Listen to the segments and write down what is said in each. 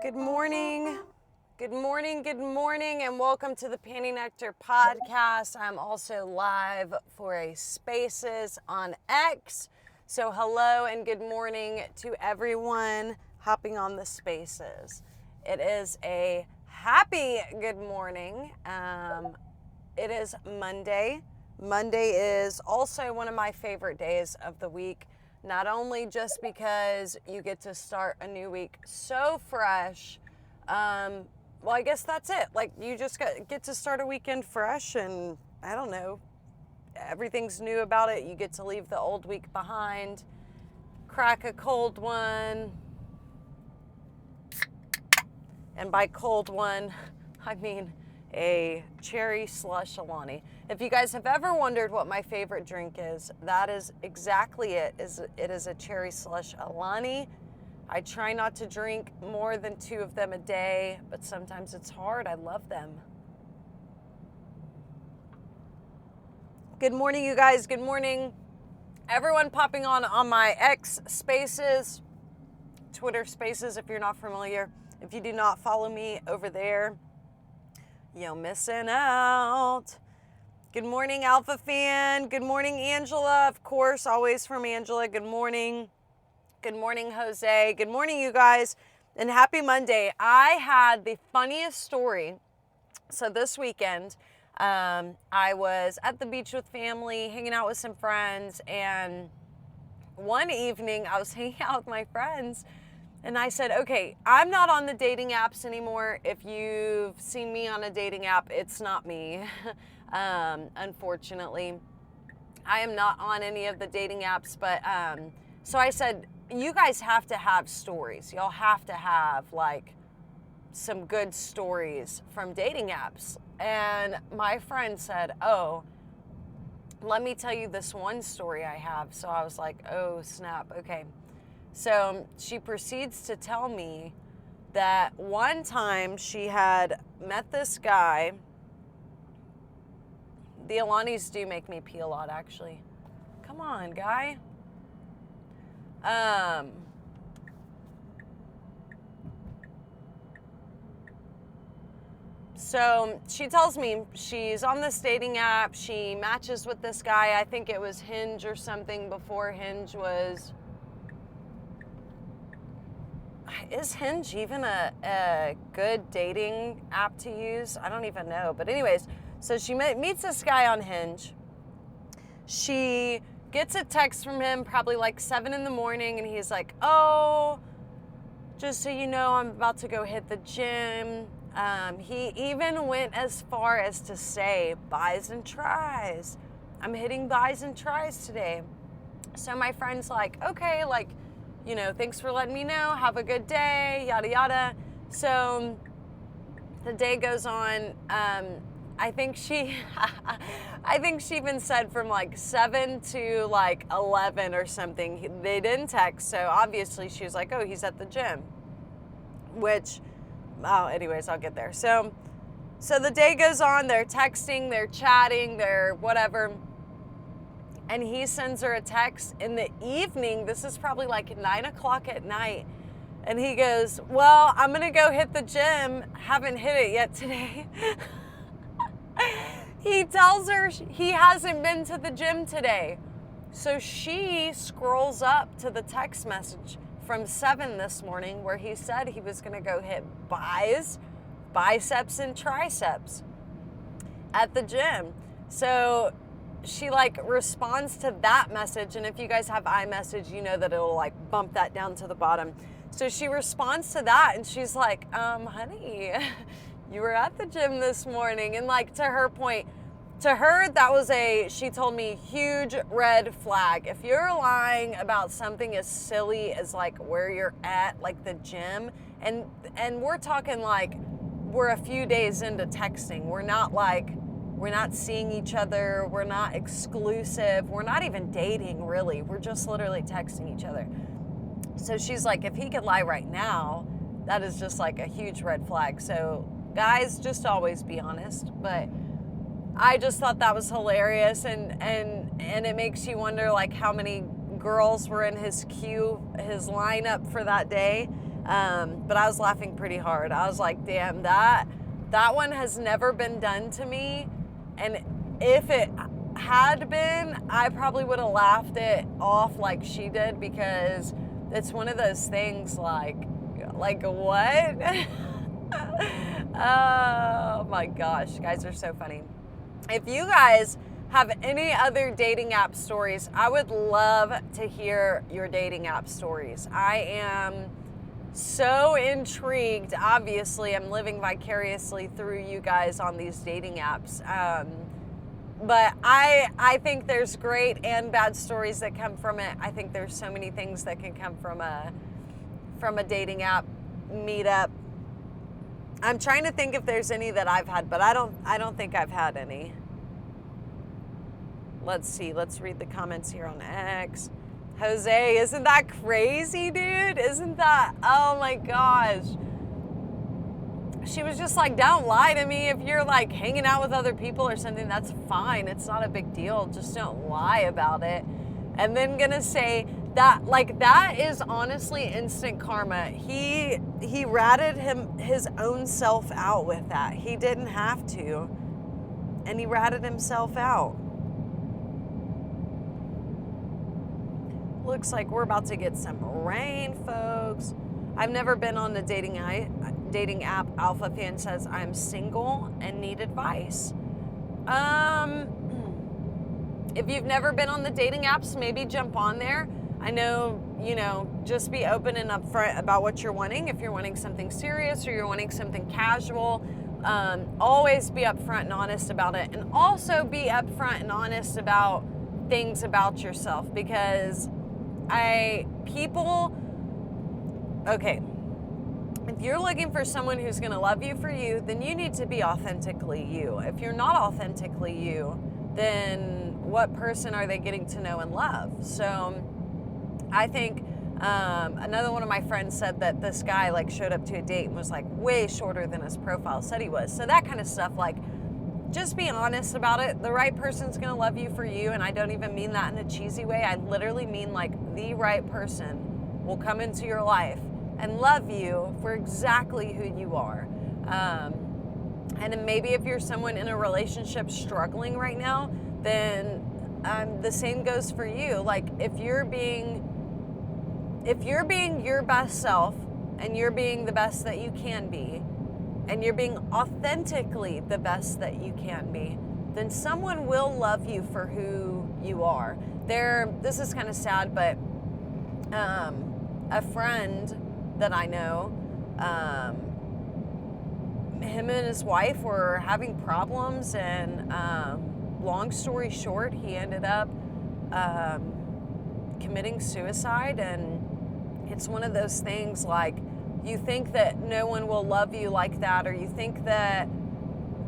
Good morning. Good morning, good morning, and welcome to the PantyNectar podcast. I'm also live for a Spaces on X. So hello and good morning to everyone hopping on the Spaces. It is a happy good morning. It is Monday. Monday is also one of my favorite days of the week. Not only just because you get to start a new week so fresh, well, I guess that's it. Like, you just get to start a weekend fresh, and I don't know, everything's new about it. You get to leave the old week behind, crack a cold one, and by cold one, I mean a cherry slush Alani. If you guys have ever wondered what my favorite drink is, that is exactly it. It is a cherry slush Alani. I try not to drink more than 2 of them a day, but sometimes it's hard. I love them. Good morning, you guys. Good morning. Everyone popping on my X Spaces, Twitter Spaces, if you're not familiar. If you do not follow me over there, you're missing out. Good morning, Alpha Fan. Good morning, Angela. Of course, always from Angela. Good morning. Good morning, Jose. Good morning, you guys. And happy Monday. I had the funniest story. So this weekend, I was at the beach with family, hanging out with some friends. And one evening, I was hanging out with my friends. And I said, okay, I'm not on the dating apps anymore. If you've seen me on a dating app, it's not me. Unfortunately, I am not on any of the dating apps. But so I said, you guys have to have stories. Y'all have to have like some good stories from dating apps. And my friend said, oh, let me tell you this one story I have. So I was like, oh, snap. Okay. So she proceeds to tell me that one time she had met this guy. The Alanis do make me pee a lot, actually. Come on, guy. So she tells me she's on this dating app. She matches with this guy. I think it was Hinge or something before Hinge was... Is Hinge even a good dating app to use? I don't even know. But anyways, so she meets this guy on Hinge. She gets a text from him probably like 7 in the morning, and he's like, oh, just so you know, I'm about to go hit the gym. He even went as far as to say, buys and tries. I'm hitting buys and tries today. So my friend's like, okay, like, you know, thanks for letting me know. Have a good day, yada, yada. So the day goes on. I think she even said from like 7 to like 11 or something. They didn't text. So obviously she was like, oh, he's at the gym, which, oh, anyways, I'll get there. So the day goes on. They're texting, they're chatting, they're whatever. And he sends her a text in the evening. This is probably like 9 o'clock at night. And he goes, well, I'm going to go hit the gym. Haven't hit it yet today. He tells her he hasn't been to the gym today. So she scrolls up to the text message from 7 this morning where he said he was going to go hit biceps and triceps at the gym. So she like responds to that message, and if you guys have iMessage, you know that it'll like bump that down to the bottom. So she responds to that, and she's like, honey, you were at the gym this morning. And like, to her point, to her, that was she told me, huge red flag. If you're lying about something as silly as like where you're at, like the gym, and we're talking like we're a few days into texting. We're not seeing each other. We're not exclusive. We're not even dating, really. We're just literally texting each other. So she's like, if he could lie right now, that is just like a huge red flag. So guys, just always be honest. But I just thought that was hilarious. And it makes you wonder like how many girls were in his lineup for that day. But I was laughing pretty hard. I was like, damn, that one has never been done to me. And if it had been, I probably would have laughed it off like she did, because it's one of those things like what? Oh my gosh, you guys are so funny. If you guys have any other dating app stories, I would love to hear your dating app stories. I am so intrigued. Obviously, I'm living vicariously through you guys on these dating apps. But I think there's great and bad stories that come from it. I think there's so many things that can come from a dating app meetup. I'm trying to think if there's any that I've had, but I don't think I've had any. Let's see. Let's read the comments here on X. Jose, isn't that crazy, dude? Isn't that, oh my gosh. She was just like, don't lie to me. If you're like hanging out with other people or something, that's fine. It's not a big deal. Just don't lie about it. And then gonna say that, like, that is honestly instant karma. He ratted his own self out with that. He didn't have to. And he ratted himself out. Looks like we're about to get some rain, folks. I've never been on the dating app. Alpha Fan says, I'm single and need advice. If you've never been on the dating apps, maybe jump on there. I know, just be open and upfront about what you're wanting. If you're wanting something serious or you're wanting something casual, always be upfront and honest about it. And also be upfront and honest about things about yourself, because okay, if you're looking for someone who's going to love you for you, then you need to be authentically you. If you're not authentically you, then what person are they getting to know and love? So I think another one of my friends said that this guy like showed up to a date and was like way shorter than his profile said he was. So that kind of stuff, like, just be honest about it. The right person's gonna love you for you, and I don't even mean that in a cheesy way. I literally mean like the right person will come into your life and love you for exactly who you are. And maybe if you're someone in a relationship struggling right now, then the same goes for you. Like, if you're being your best self and you're being the best that you can be, and you're being authentically the best that you can be, then someone will love you for who you are. This is kind of sad, but a friend that I know, him and his wife were having problems, and long story short, he ended up committing suicide. And it's one of those things, like, you think that no one will love you like that, or you think that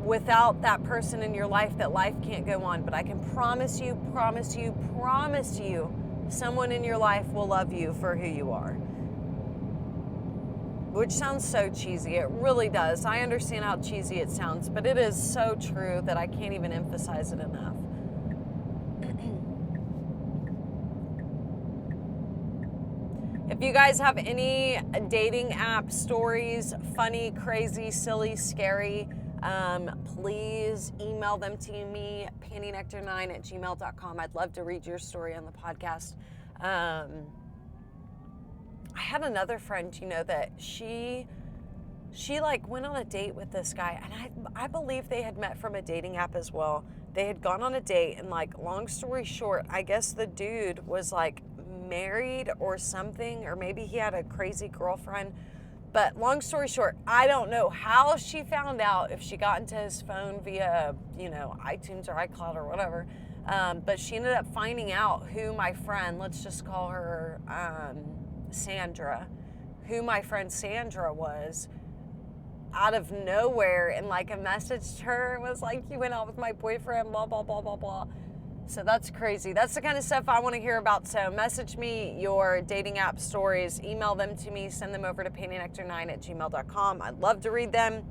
without that person in your life that life can't go on. But I can promise you, someone in your life will love you for who you are. Which sounds so cheesy. It really does. I understand how cheesy it sounds, but it is so true that I can't even emphasize it enough. If you guys have any dating app stories, funny, crazy, silly, scary, please email them to me, PantyNectar9@gmail.com. I'd love to read your story on the podcast. I had another friend, that she like went on a date with this guy, and I believe they had met from a dating app as well. They had gone on a date, and like, long story short, I guess the dude was like married or something, or maybe he had a crazy girlfriend. But long story short, I don't know how she found out, if she got into his phone via, iTunes or iCloud or whatever. But she ended up finding out who my friend, let's just call her Sandra, who my friend Sandra was, out of nowhere, and like messaged her, was like, you went out with my boyfriend, blah, blah, blah, blah, blah. So that's crazy. That's the kind of stuff I want to hear about. So message me your dating app stories, email them to me, send them over to PantyNectar9@gmail.com. I'd love to read them.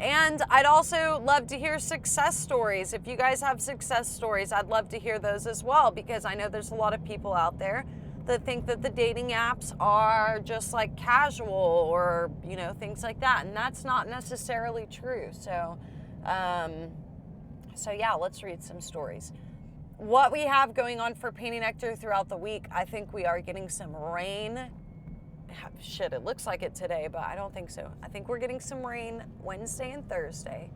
And I'd also love to hear success stories. If you guys have success stories, I'd love to hear those as well, because I know there's a lot of people out there that think that the dating apps are just like casual or, you know, things like that. And that's not necessarily true. So yeah, let's read some stories. What we have going on for PantyNectar throughout the week, I think we are getting some rain. Shit, it looks like it today, but I don't think so. I think we're getting some rain Wednesday and Thursday.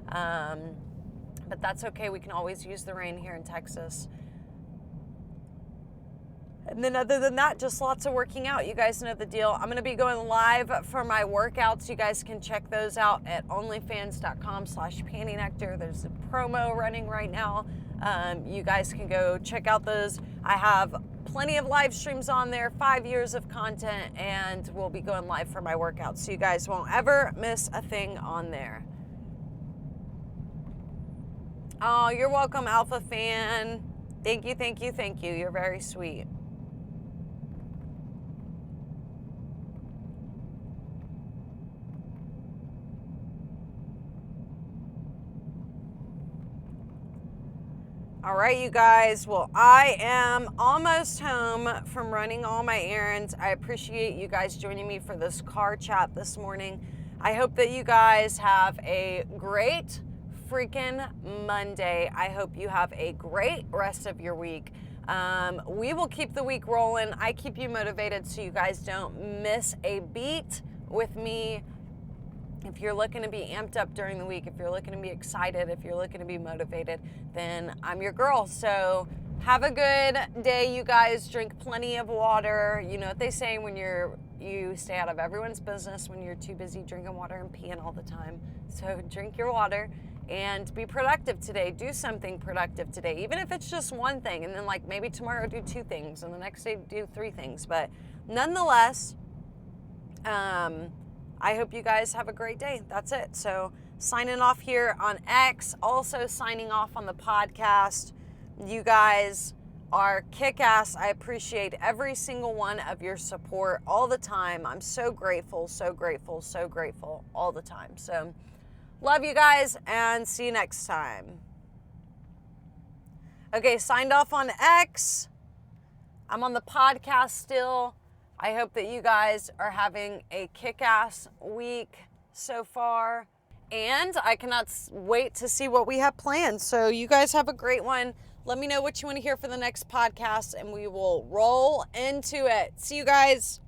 But that's okay. We can always use the rain here in Texas. And then other than that, just lots of working out. You guys know the deal. I'm going to be going live for my workouts. You guys can check those out at onlyfans.com/PantyNectar. There's a promo running right now. You guys can go check out those. I have plenty of live streams on there, 5 years of content, and we'll be going live for my workouts. So you guys won't ever miss a thing on there. Oh, you're welcome, Alpha Fan. Thank you, thank you, thank you. You're very sweet. All right, you guys. Well, I am almost home from running all my errands. I appreciate you guys joining me for this car chat this morning. I hope that you guys have a great freaking Monday. I hope you have a great rest of your week. We will keep the week rolling. I keep you motivated so you guys don't miss a beat with me. If you're looking to be amped up during the week, if you're looking to be excited, if you're looking to be motivated, then I'm your girl. So have a good day, you guys. Drink plenty of water. You know what they say when you stay out of everyone's business when you're too busy drinking water and peeing all the time. So drink your water and be productive today. Do something productive today, even if it's just one thing. And then like maybe tomorrow do 2 things and the next day do 3 things. But nonetheless, I hope you guys have a great day. That's it. So signing off here on X, also signing off on the podcast. You guys are kick-ass. I appreciate every single one of your support all the time. I'm so grateful, so grateful, so grateful all the time. So love you guys and see you next time. Okay, signed off on X. I'm on the podcast still. I hope that you guys are having a kick-ass week so far. And I cannot wait to see what we have planned. So you guys have a great one. Let me know what you want to hear for the next podcast, and we will roll into it. See you guys.